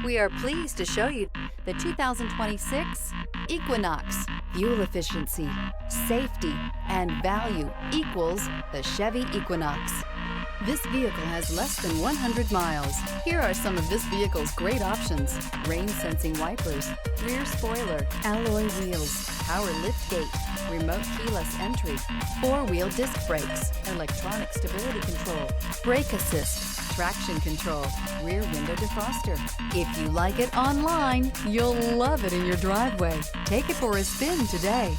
We are pleased to show you the 2026 Equinox. Fuel efficiency, safety, and value equals the Chevy Equinox. This vehicle has less than 100 miles. Here are some of this vehicle's great options: rain-sensing wipers, rear spoiler, alloy wheels, power liftgate, remote keyless entry, four-wheel disc brakes, electronic stability control, brake assist, traction control, rear window defroster. If you like it online, you'll love it in your driveway. Take it for a spin today.